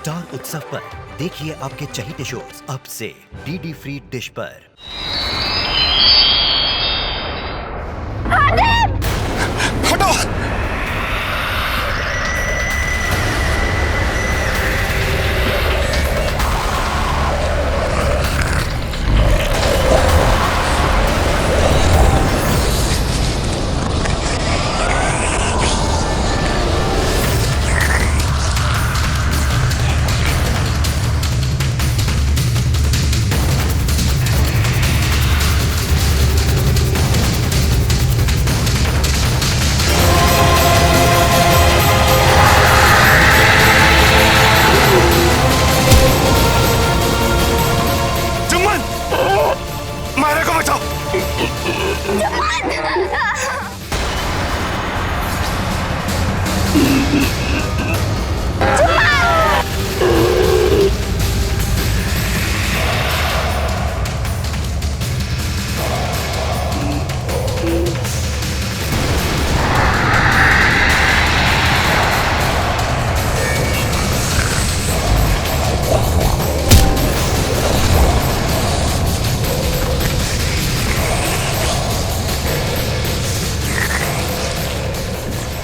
Star उत्सव पर देखिए आपके चहीते शोज अब से डीडी फ्री डिश पर। हटो!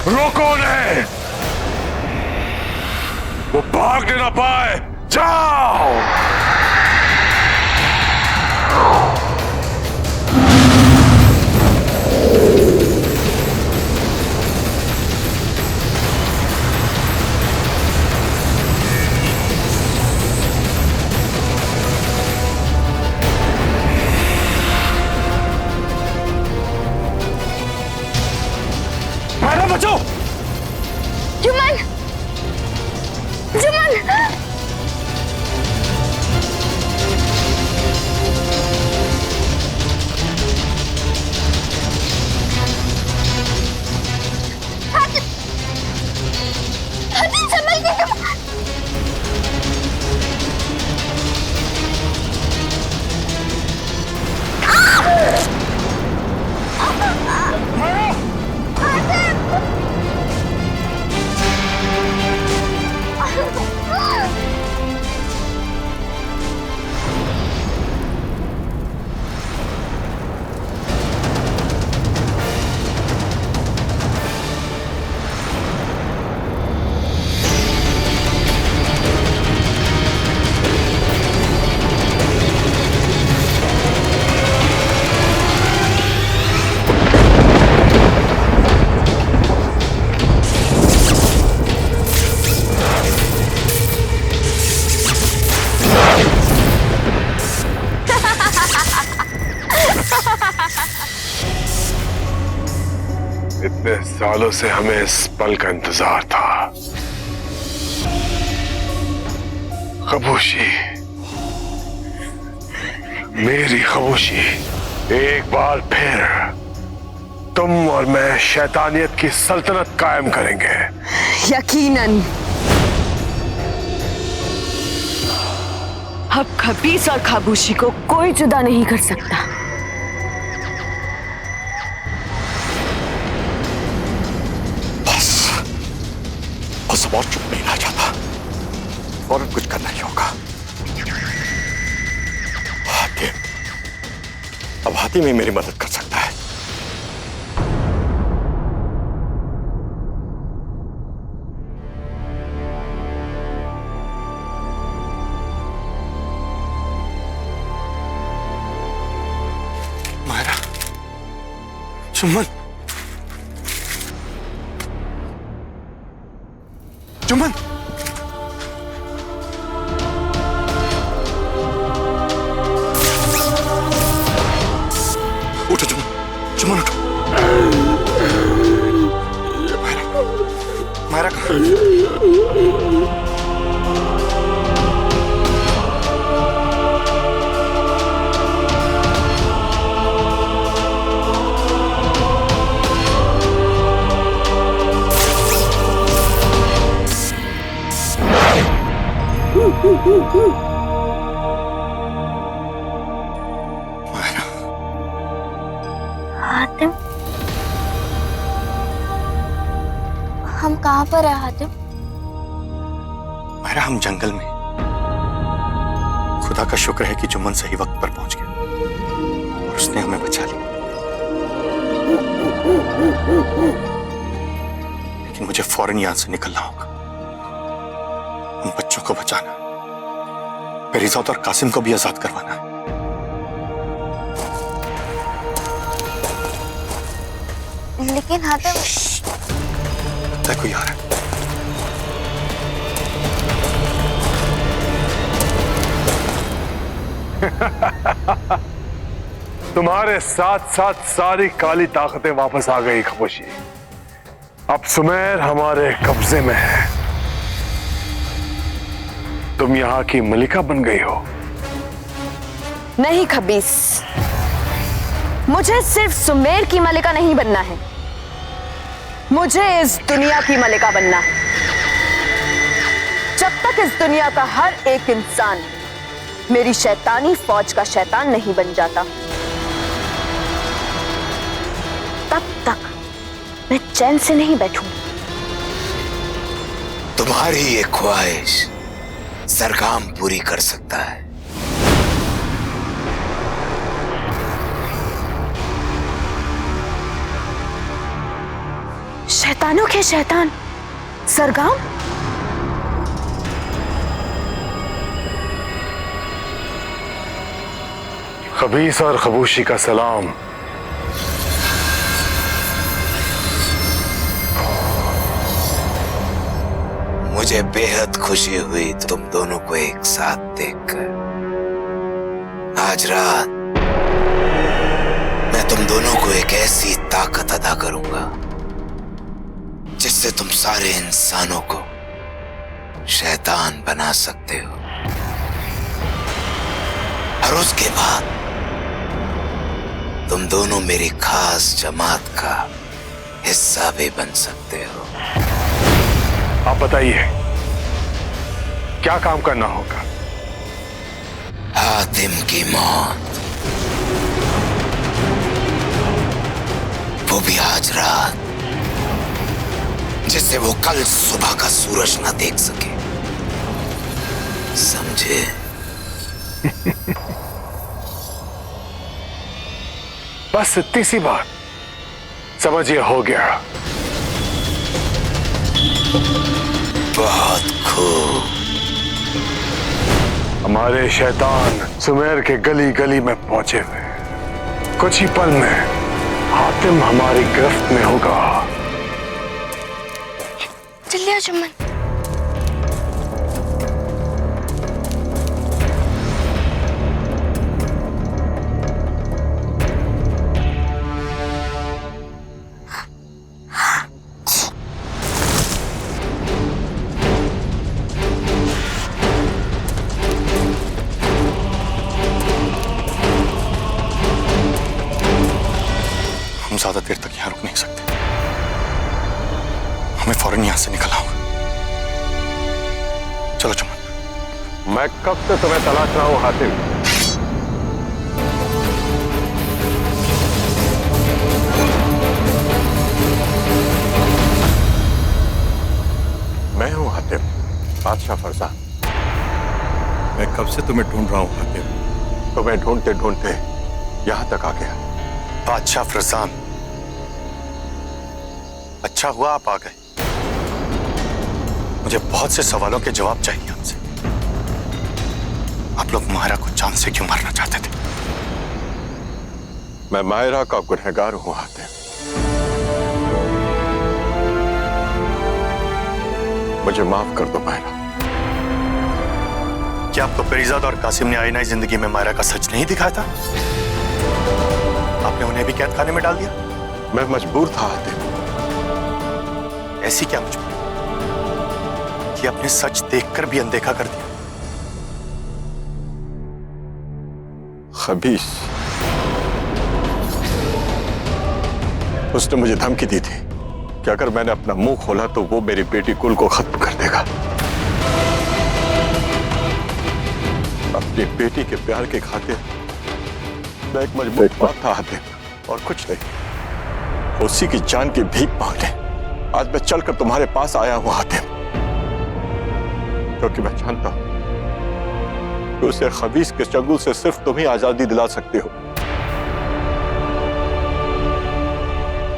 रोको उन्हें, वो भागने ना पाए। जाओ! मैडम बचो! जुम्मन! जुम्मन! हातिम संभल के जुम्मन! इतने सालों से हमें इस पल का इंतजार था। खामोशी, मेरी खामोशी, एक बार फिर तुम और मैं शैतानियत की सल्तनत कायम करेंगे। यकीनन। अब खबीस और खामोशी को कोई जुदा नहीं कर सकता। बस अब और चुप नहीं रहा जाता, फौरन कुछ करना ही होगा। हातिम, अब हातिम ही मेरी मदद कर सकता है। मायरा, जुम्मन, जुम्मन, उठो जुम्मन, जुम्मन उठो। मायरा, मायरा कहाँ? हातिम, हम कहाँ पर है हातिम? मायरा, हम जंगल में। खुदा का शुक्र है कि जुम्मन सही वक्त पर पहुंच गया और उसने हमें बचा लिया। लेकिन मुझे फौरन यहां से निकलना होगा, उन बच्चों को बचाना, पेरीज़ाद और कासिम को भी आजाद करवाना है। लेकिन हातिम, लगता है कोई आ रहा है। तुम्हारे साथ साथ सारी काली ताकतें वापस आ गई खामोशी। अब सुमेर हमारे कब्जे में है। तुम यहाँ की मलिका बन गई हो। नहीं खबीस, मुझे सिर्फ सुमेर की मलिका नहीं बनना है, मुझे इस दुनिया की मलिका बनना है। जब तक इस दुनिया का हर एक इंसान मेरी शैतानी फौज का शैतान नहीं बन जाता, तब तक मैं चैन से नहीं बैठूंगी। तुम्हारी ये ख्वाहिश सरगाम पूरी कर सकता है। शैतानों के शैतान सरगाम? खबीस और खबूशी का सलाम। मुझे बेहद खुशी हुई तुम दोनों को एक साथ देखकर। आज रात मैं तुम दोनों को एक ऐसी ताकत अदा करूंगा जिससे तुम सारे इंसानों को शैतान बना सकते हो, और उसके बाद तुम दोनों मेरी खास जमात का हिस्सा भी बन सकते हो। आप बताइए क्या काम करना होगा? हातिम की मौत, वो भी आज रात, जिससे वो कल सुबह का सूरज ना देख सके, समझे? बस इतनी सी बात, समझिए हो गया। बहुत खूब। हमारे शैतान सुमेर के गली गली में पहुंचे हुए। कुछ ही पल में हातिम हमारी गिरफ्त में होगा। जल्दी आओ जुम्मन। हम ज्यादा देर तक यहां रुक नहीं सकते, हमें फौरन यहां से निकलना होगा। चलो जुम्मन। मैं कब से तुम्हें तलाश रहा हूं हातिम। मैं हूं हातिम, बादशाह फरजान। मैं कब से तुम्हें ढूंढ रहा हूं हातिम। तुम्हें ढूंढते ढूंढते यहां तक आ गया। बादशाह फरजान, अच्छा हुआ आप आ गए। मुझे बहुत से सवालों के जवाब चाहिए आपसे। आप लोग मायरा को जान से क्यों मारना चाहते थे? मैं मायरा का गुनहगार हूं हातिम। मुझे माफ कर दो मायरा। क्या आपको पेरीज़ाद और कासिम ने आईना जिंदगी में मायरा का सच नहीं दिखाया था? आपने उन्हें भी कैद खाने में डाल दिया? मैं मजबूर था हातिम। ऐसी क्या मजबूरी कि आपने सच देखकर भी अनदेखा कर दिया? खबीस, उसने मुझे धमकी दी थी कि अगर मैंने अपना मुंह खोला तो वो मेरी बेटी कुल को खत्म कर देगा। अपनी बेटी के प्यार के खातिर मैं एक मजबूर बात था हातिम, और कुछ नहीं, उसी की जान की भीख मांगने आज मैं चलकर तुम्हारे पास आया हूं हातिम। क्योंकि मैं जानता हूं कि उसे खबीस के चंगुल से सिर्फ तुम ही आजादी दिला सकते हो।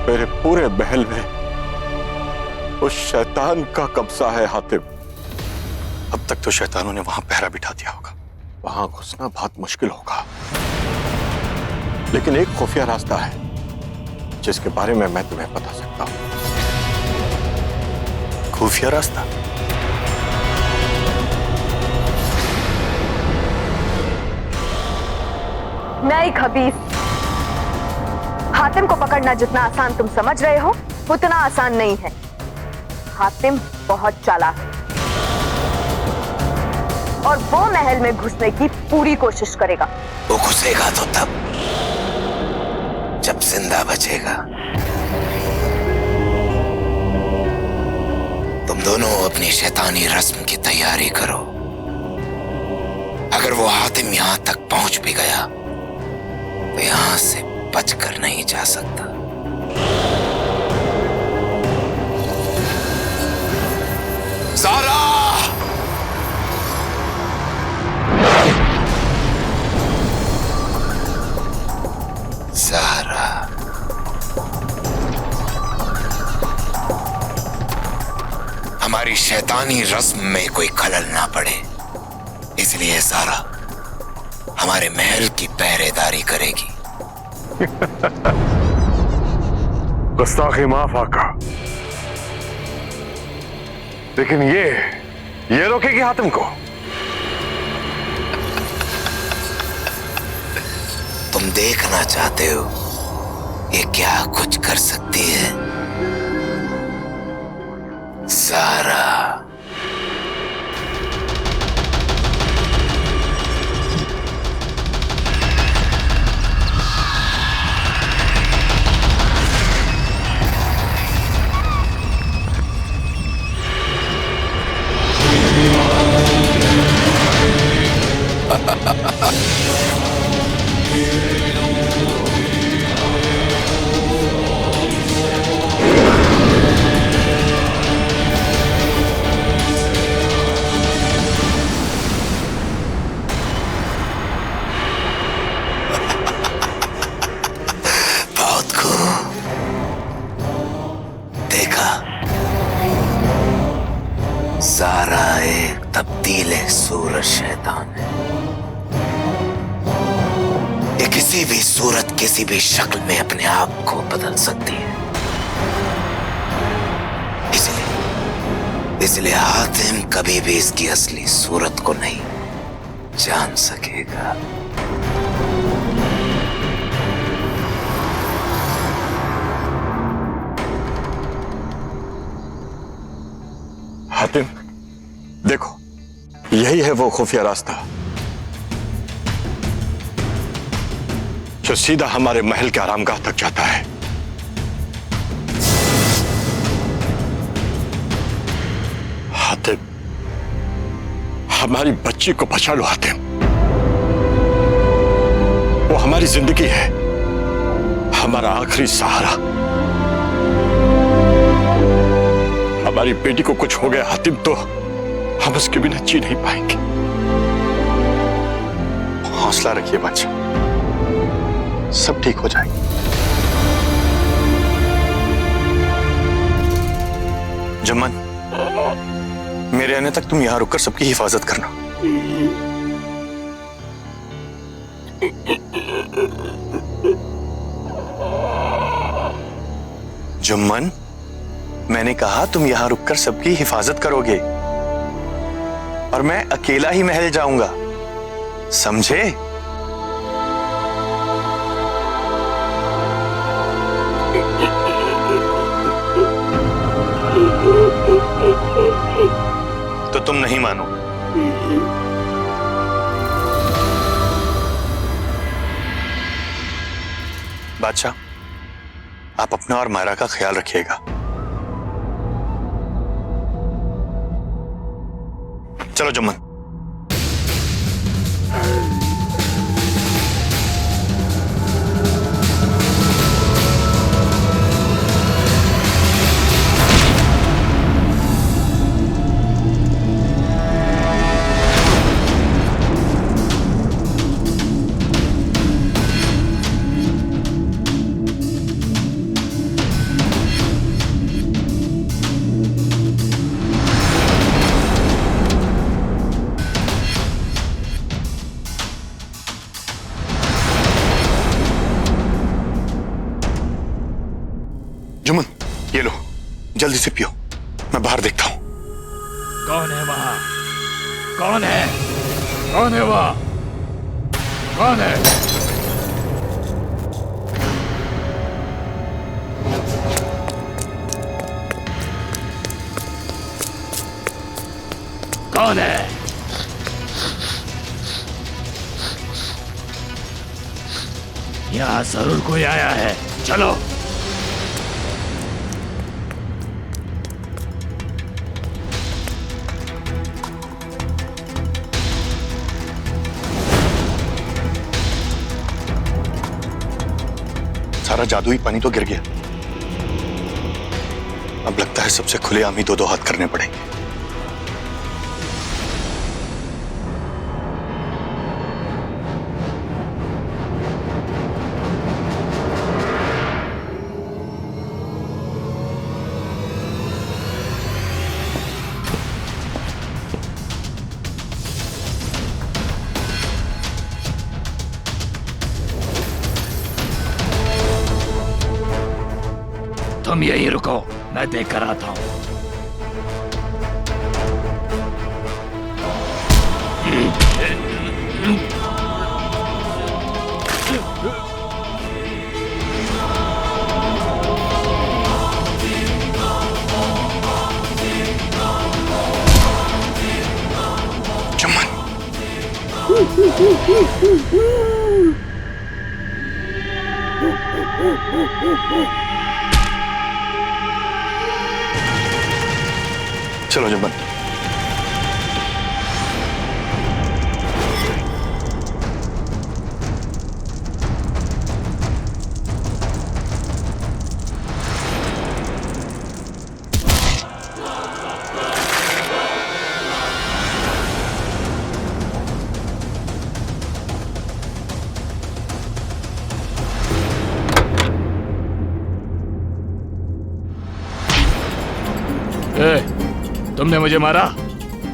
मेरे पूरे महल में उस शैतान का कब्जा है हातिम। अब तक तो शैतानों ने वहां पहरा बिठा दिया होगा, वहां घुसना बहुत मुश्किल होगा। लेकिन एक खुफिया रास्ता है जिसके बारे में मैं तुम्हें बता सकता हूं। खुफिया रास्ता? नहीं खबीस, हातिम को पकड़ना जितना आसान तुम समझ रहे हो उतना आसान नहीं है। हातिम बहुत चालाक है और वो महल में घुसने की पूरी कोशिश करेगा। वो घुसेगा तो तब जब जिंदा बचेगा। तुम दोनों अपनी शैतानी रस्म की तैयारी करो। अगर वो हातिम यहां तक पहुंच भी गया तो यहां से बचकर नहीं जा सकता। सारा! सारा! हमारी शैतानी रस्म में कोई खलल ना पड़े, इसलिए सारा हमारे महल की पहरेदारी करेगी। गुस्ताखी माफ आका, लेकिन ये रोकेगी हातिम को। तुम देखना चाहते हो ये क्या कुछ कर सकती है? सारा! बहुत खूब देखा। सारा एक तब्दील सूरत शैतान है। ये किसी भी सूरत किसी भी शक्ल में अपने आप को बदल सकती है। इसलिए हातिम कभी भी इसकी असली सूरत को नहीं जान सकेगा। हातिम, देखो, यही है वो खुफिया रास्ता जो सीधा हमारे महल के आरामगाह तक जाता है। हातिम, हमारी बच्ची को बचा लो हातिम। वो हमारी जिंदगी है, हमारा आखिरी सहारा। हमारी बेटी को कुछ हो गया हातिम तो हम उसके बिना जी नहीं पाएंगे। हौसला रखिए बच्चा, सब ठीक हो जाएगा। जमन, मेरे आने तक तुम यहां रुककर सबकी हिफाजत करना। जुम्मन, मैंने कहा तुम यहां रुककर सबकी हिफाजत करोगे और मैं अकेला ही महल जाऊंगा, समझे? तो तुम नहीं मानो। बादशाह, आप अपना और मायरा का ख्याल रखिएगा। चलो जुम्मन। जल्दी से पियो, मैं बाहर देखता हूं। कौन है वहां? कौन है? कौन है वहां? कौन है? कौन है? यहां जरूर कोई आया है, चलो। सारा जादुई पानी तो गिर गया। अब लगता है सबसे खुलेआम ही दो हाथ करने पड़ेंगे। तुम यहीं रुको, मैं देख कर आता हूं। चमन, चलो चमन। तुमने मुझे मारा?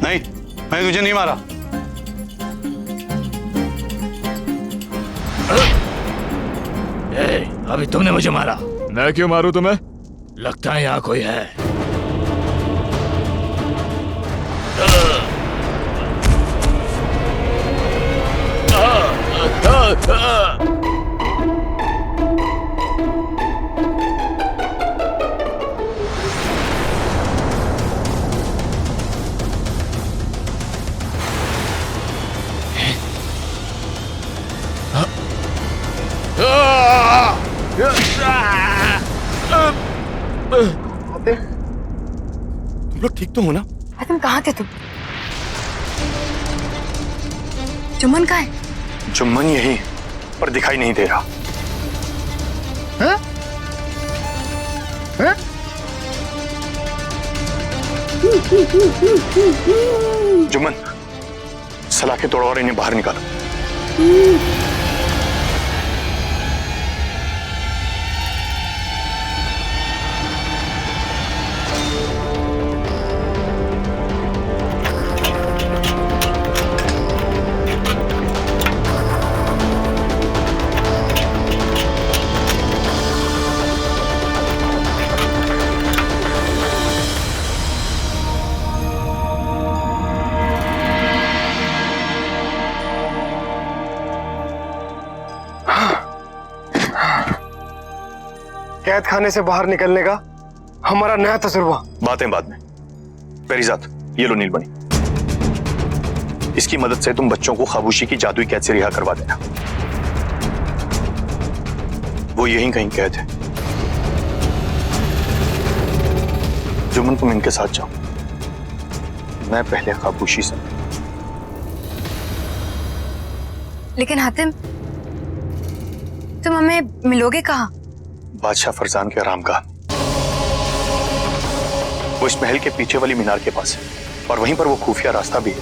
नहीं, मैं तुझे नहीं मारा। अभी तुमने मुझे मारा। मैं क्यों मारूं तुम्हें? लगता है यहाँ कोई है। तुम लोग ठीक तो हो ना? तुम कहाँ थे तुम? चुम्बन कहाँ है? चुम्बन यही, पर दिखाई नहीं दे रहा। हाँ? हाँ? जुम्मन, सलाखे तोड़ो और इन्हें बाहर निकालो। कैद खाने से बाहर निकलने का हमारा नया तजुर्बा। बातें बाद में। पेरीजात, ये लो नीलमणि। इसकी मदद से तुम बच्चों को खामोशी की जादुई कैद से रिहा करवा देना। वो यहीं कहीं कैद है। जुम्मन, तुम इनके साथ जाओ, मैं पहले खामोशी से। लेकिन हातिम, तुम हमें मिलोगे कहाँ? बादशाह फरजान के आरामगाह। वो इस महल के पीछे वाली मीनार के पास है, और वहीं पर वो खुफिया रास्ता भी है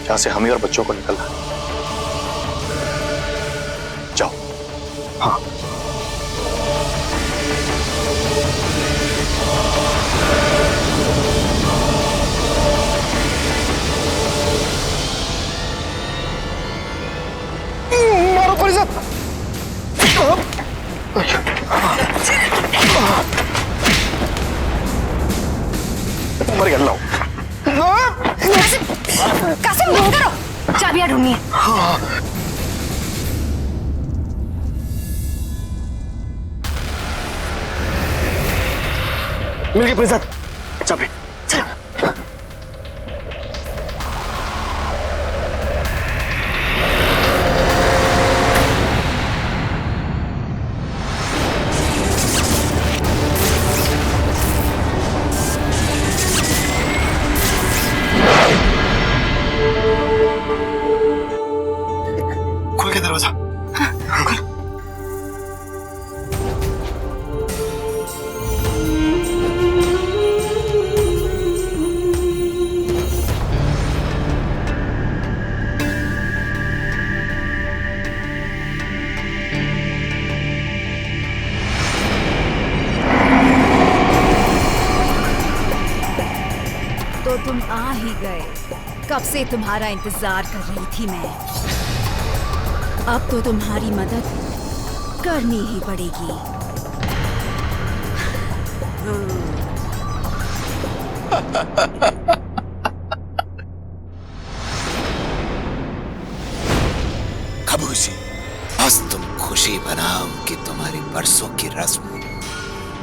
जहां से हमें और बच्चों को निकलना है। जाओ। हाँ। मारो फरीजत। कासिम बंद करो, चाबियां ढूंढनी है। मिल गई अपने साथ चाबी। खुल के दरवाजा। तो तुम आ ही गए। कब से तुम्हारा इंतजार कर रही थी मैं। अब तो तुम्हारी मदद करनी ही पड़ेगी। खबूसी, बस तुम खुशी बनाओ कि तुम्हारी बरसों की रस्म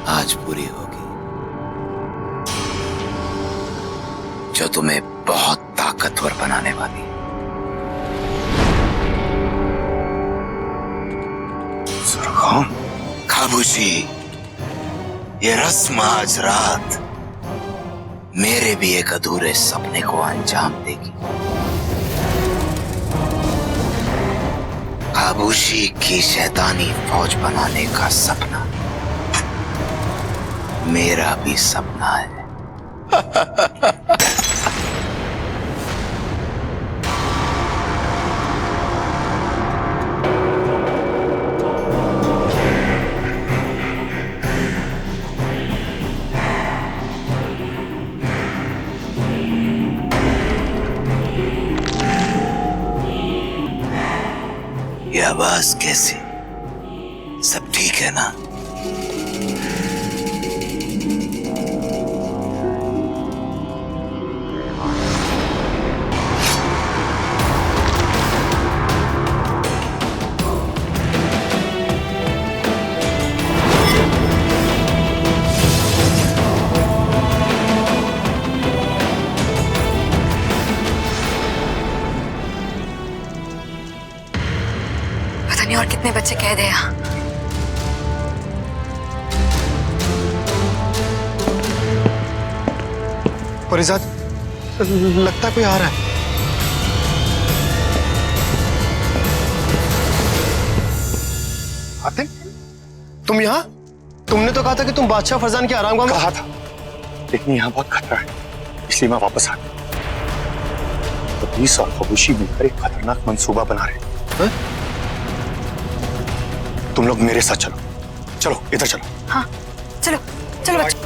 आज पूरी होगी, जो तुम्हें बहुत ताकतवर बनाने वाली है। खाबूशी, ये रस्म आज रात मेरे भी एक अधूरे सपने को अंजाम देगी। खाबूशी की शैतानी फौज बनाने का सपना मेरा भी सपना है। ये आवाज कैसी? सब ठीक है ना? और कितने बच्चे कैद हैं यहाँ? परिजात, लगता है कोई आ रहा है। आतिम, तुम यहाँ? तुमने तो कहा था कि तुम बादशाह फरजान के आरामगाह में। कहा था, लेकिन यहाँ बहुत खतरा है, इसलिए मैं वापस आ गया। तो 20 और खबूशी मिलकर एक खतरनाक मंसूबा बना रहे हैं। तुम लोग मेरे साथ चलो, चलो इधर चलो। हाँ चलो चलो बच्चों।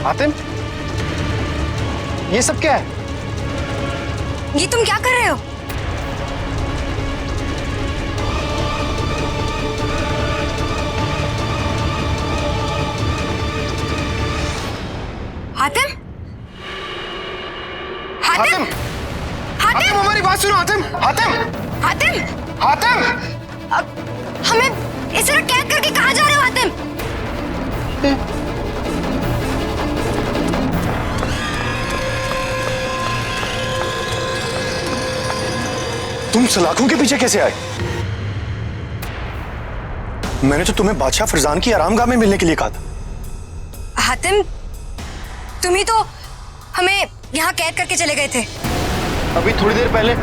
आतिम, ये सब क्या है? ये तुम क्या कर रहे हो? हातिम? हातिम? हातिम, हमारी बात सुनो। हातिम, हातिम, हातिम, हातिम, हमें इस तरह कैद करके कहाँ जा रहे हो हातिम? तुम सलाखों के पीछे कैसे आए? मैंने तो तुम्हें बादशाह फरजान की आरामगाह में मिलने के लिए कहा था। हातिम, तुम ही तो हमें यहाँ कैद करके चले गए थे। अभी थोड़ी देर पहले।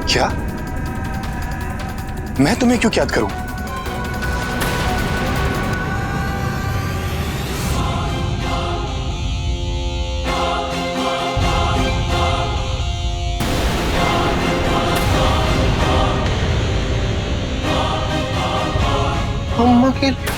क्या? मैं तुम्हें क्यों याद करूं? अम्मा के लिए।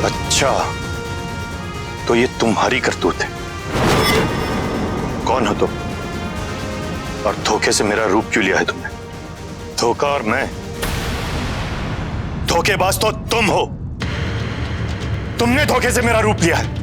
अच्छा, तो ये तुम्हारी करतूत है। कौन हो तुम और धोखे से मेरा रूप क्यों लिया है तुमने? धोखा और मैं, धोखेबाज तो तुम हो। तुमने धोखे से मेरा रूप लिया है।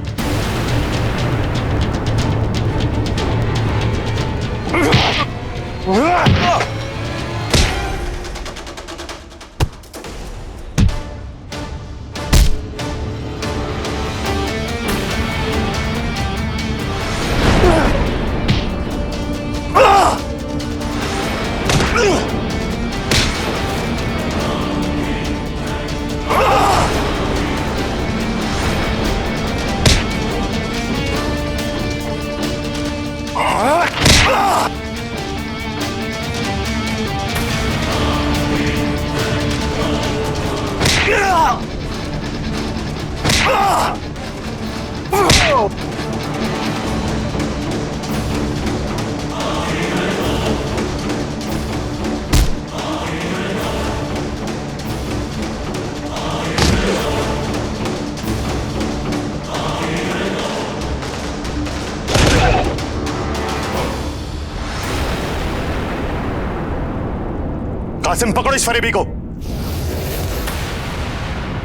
कासिम, पकड़ो इस फरेबी को।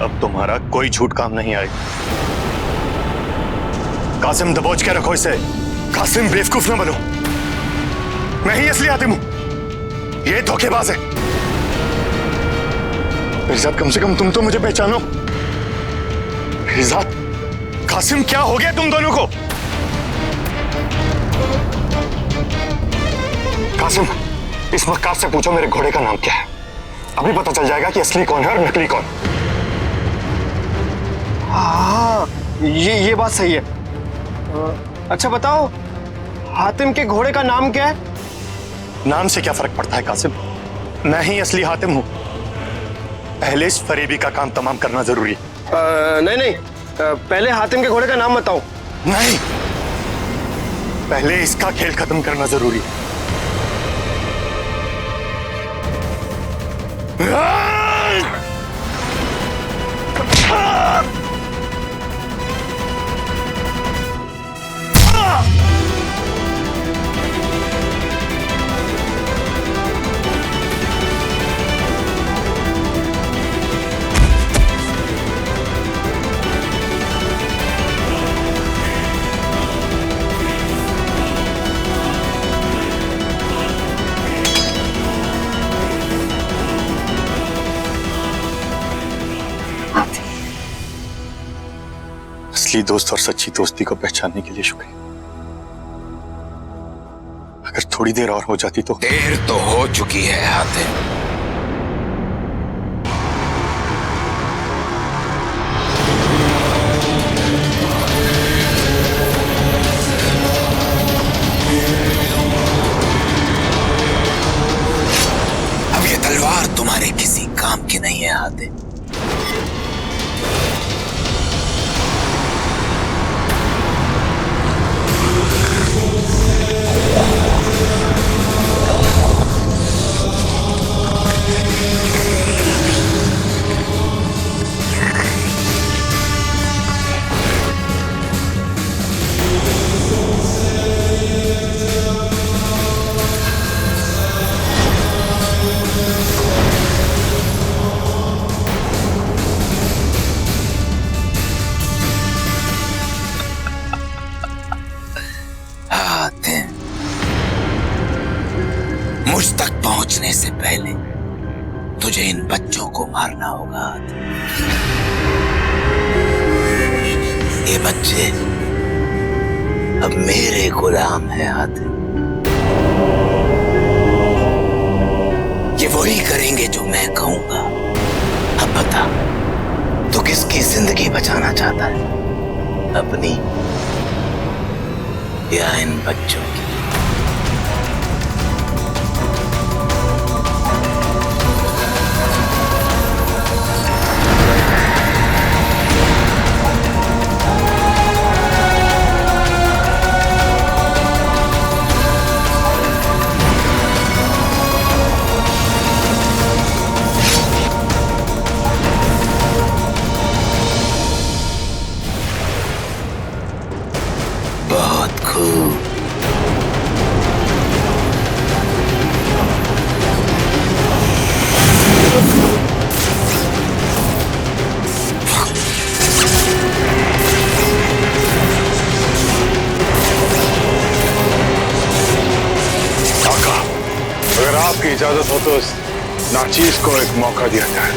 अब तुम्हारा कोई झूठ काम नहीं आएगा। कासिम, दबोच के रखो इसे। कासिम, बेवकूफ न बनो। मैं ही असली हातिम हूं, ये धोखेबाज है। मिर्जाद, कम से कम तुम तो मुझे पहचानो। मिर्जाद, कासिम, क्या हो गया तुम दोनों को? कासिम, इस मक्कार से पूछो मेरे घोड़े का नाम क्या है। अभी पता चल जाएगा कि असली कौन है और नकली कौन। हाँ, ये बात सही है। अच्छा बताओ, हातिम के घोड़े का नाम क्या है? नाम से क्या फर्क पड़ता है कासिम? मैं ही असली हातिम हूं। पहले इस फरेबी का काम तमाम करना जरूरी है। नहीं, पहले हातिम के घोड़े का नाम बताओ। नहीं, पहले इसका खेल खत्म करना जरूरी है। असली दोस्त और सच्ची दोस्ती को पहचानने के लिए शुक्रिया। अगर थोड़ी देर और हो जाती तो। देर तो हो चुकी है हातिम। अब ये तलवार तुम्हारे किसी काम की नहीं है हातिम। मुझ तक पहुंचने से पहले तुझे इन बच्चों को मारना होगा। ये बच्चे अब मेरे गुलाम हैं हातिम। ये वही करेंगे जो मैं कहूंगा। अब बता, तू किसकी जिंदगी बचाना चाहता है, अपनी या इन बच्चों की? बहुत खूब। आका, अगर आपकी इजाजत हो तो इस नाचीज को एक मौका दिया जाए।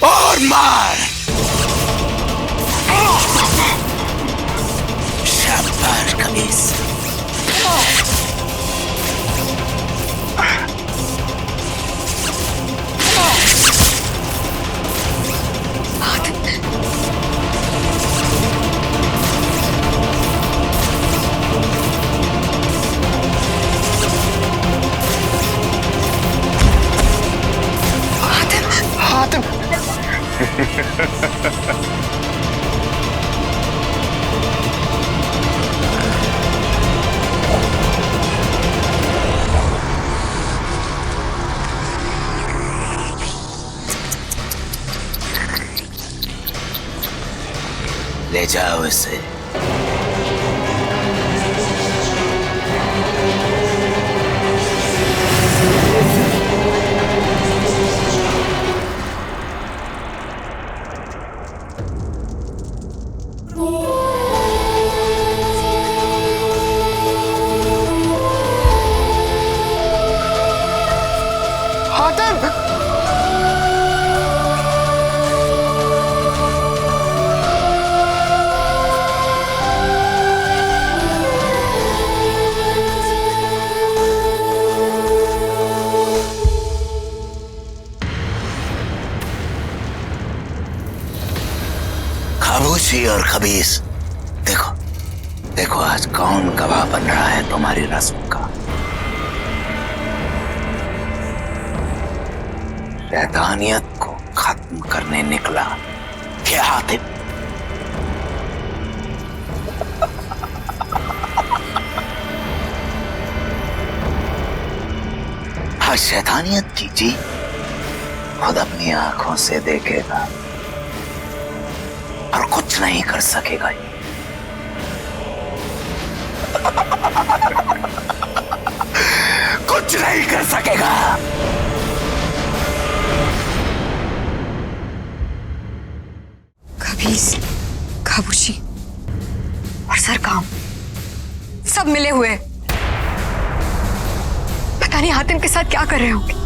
और मार। शाबाश खबीस। हातिम, ले जाओ इसे। हातिम, खामोशी और खबीस, देखो देखो आज कौन गवाह बन रहा है तुम्हारी रस्म का। शैतानियत को खत्म करने निकला क्या हातिम? आज शैतानियत की जीत खुद अपनी आंखों से देखेगा और कुछ नहीं कर सकेगा। कुछ नहीं कर सकेगा। खबीस, खामोशी और सरकाम सब मिले हुए हैं। पता नहीं हातिम के साथ क्या कर रहे होंगे।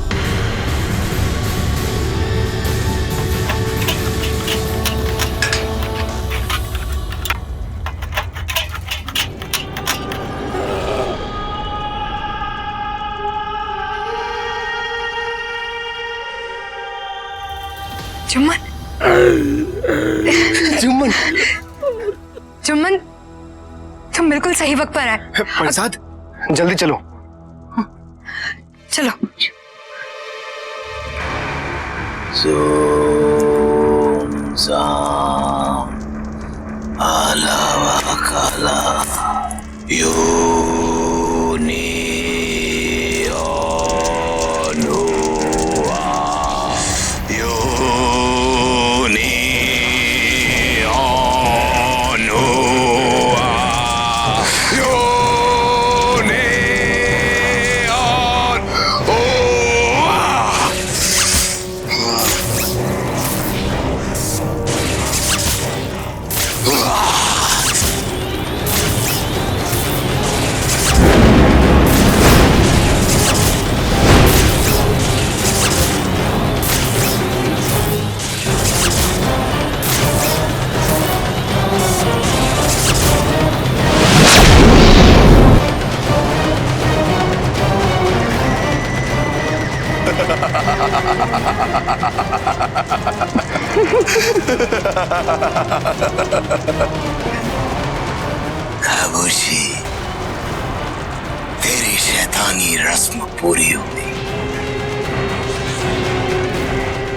जुम्मन, जुम्मन, जुम्मन, तुम बिल्कुल सही वक्त पर आए। प्रसाद, जल्दी चलो। चलो। आला काला योनी खामोशी, तेरी शैतानी रस्म पूरी हो गई।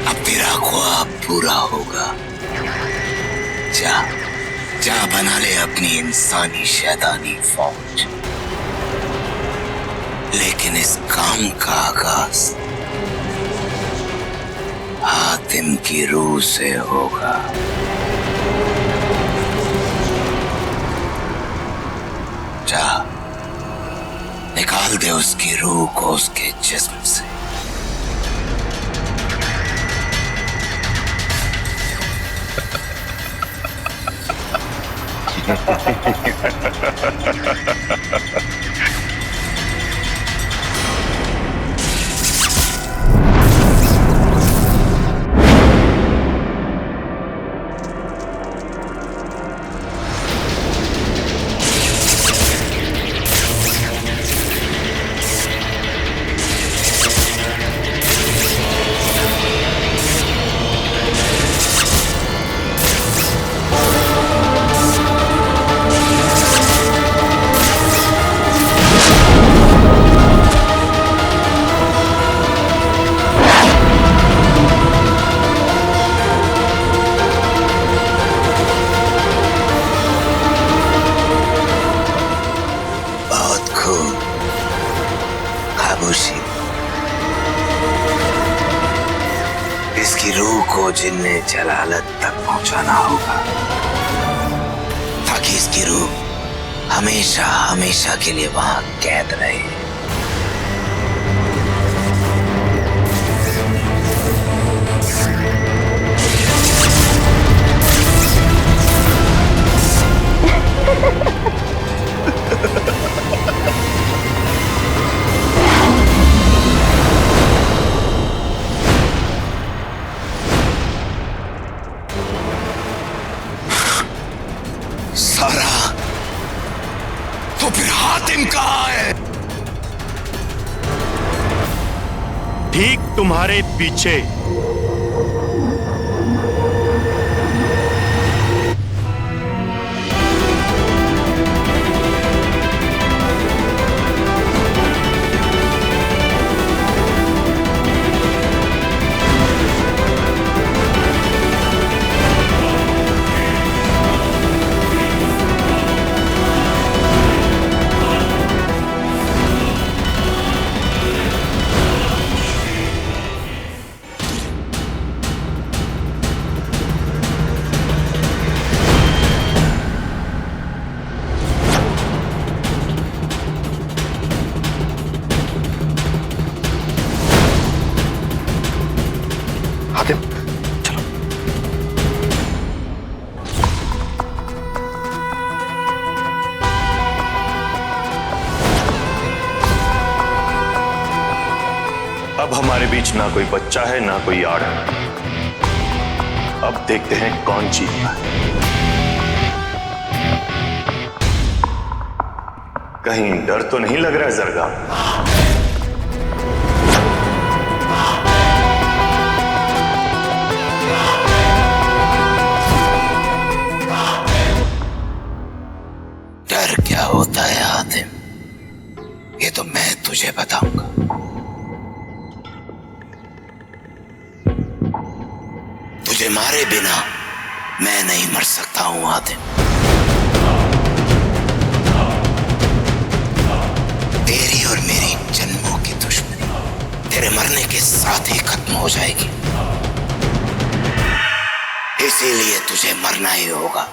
अब तेरा ख्वाब पूरा होगा। जा जा बना ले अपनी इंसानी शैतानी फौज। लेकिन इस काम का आगाज हातिम की रूह से होगा। जा निकाल दे उसकी रूह को उसके जिस्म से। इसकी रूह को जिन्ने जलालत तक पहुंचाना होगा, ताकि इसकी रूह हमेशा हमेशा के लिए वहां कैद रहे। सारा, तो फिर हातिम कहाँ है? ठीक तुम्हारे पीछे। हातिम, चलो। अब हमारे बीच ना कोई बच्चा है ना कोई आड़ है। अब देखते हैं कौन जीतता है। कहीं डर तो नहीं लग रहा है जरगा? डर क्या होता है हातिम, ये तो मैं तुझे बताऊंगा। तुझे मारे बिना मैं नहीं मर सकता हूं हातिम। तेरी और मेरी जन्मों की दुश्मनी तेरे मरने के साथ ही खत्म हो जाएगी। इसीलिए तुझे मरना ही होगा।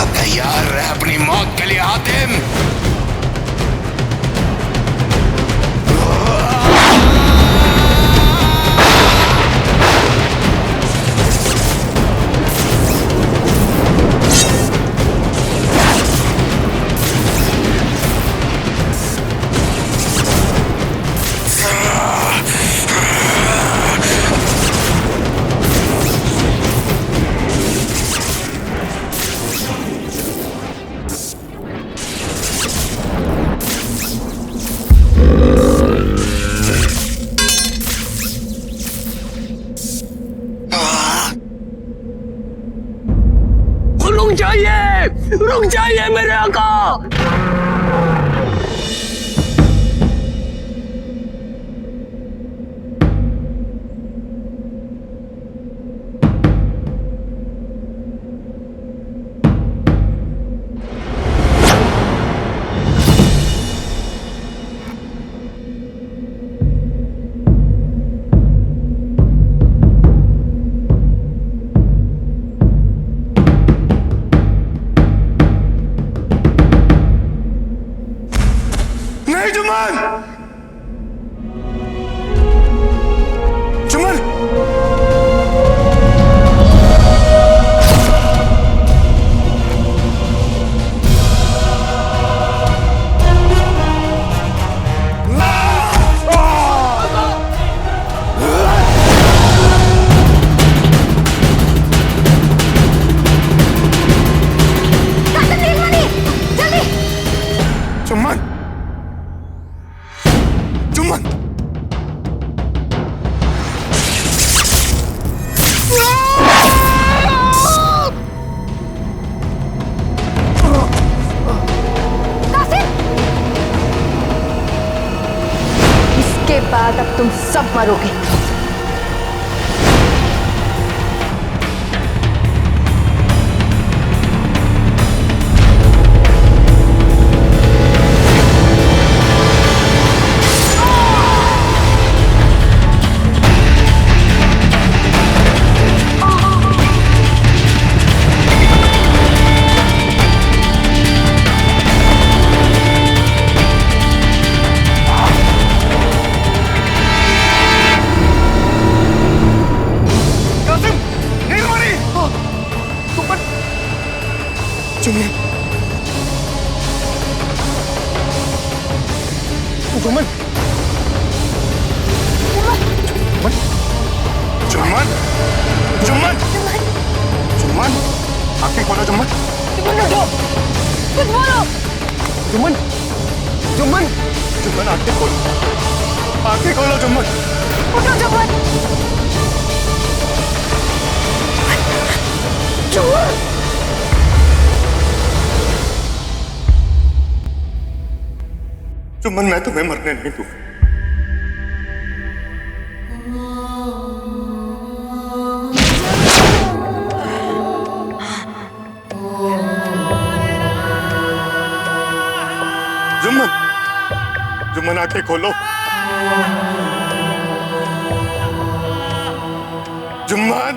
अब तैयार रह अपनी मौत के लिए हातिम। रुक जाइए मेरे आका। नहीं जुम्मन, जुम्मन, जुम्मन, जुम्मन, इसके बाद अब तुम सब मरोगे। जुम्मन, जुम्मन, जुम्मन, जुम्मन, आंखें खोलो जुम्मन, जुम्मन, जुम्मन, जुम्मन, आंखें खोलो, आंखें खोलो जुम्मन, उठो जुम्मन, जुम्मन, जुम्मन, मैं तुम्हें मरने नहीं दूंगा। जुम्मन, जुम्मन, आंखें खोलो, जुम्मन।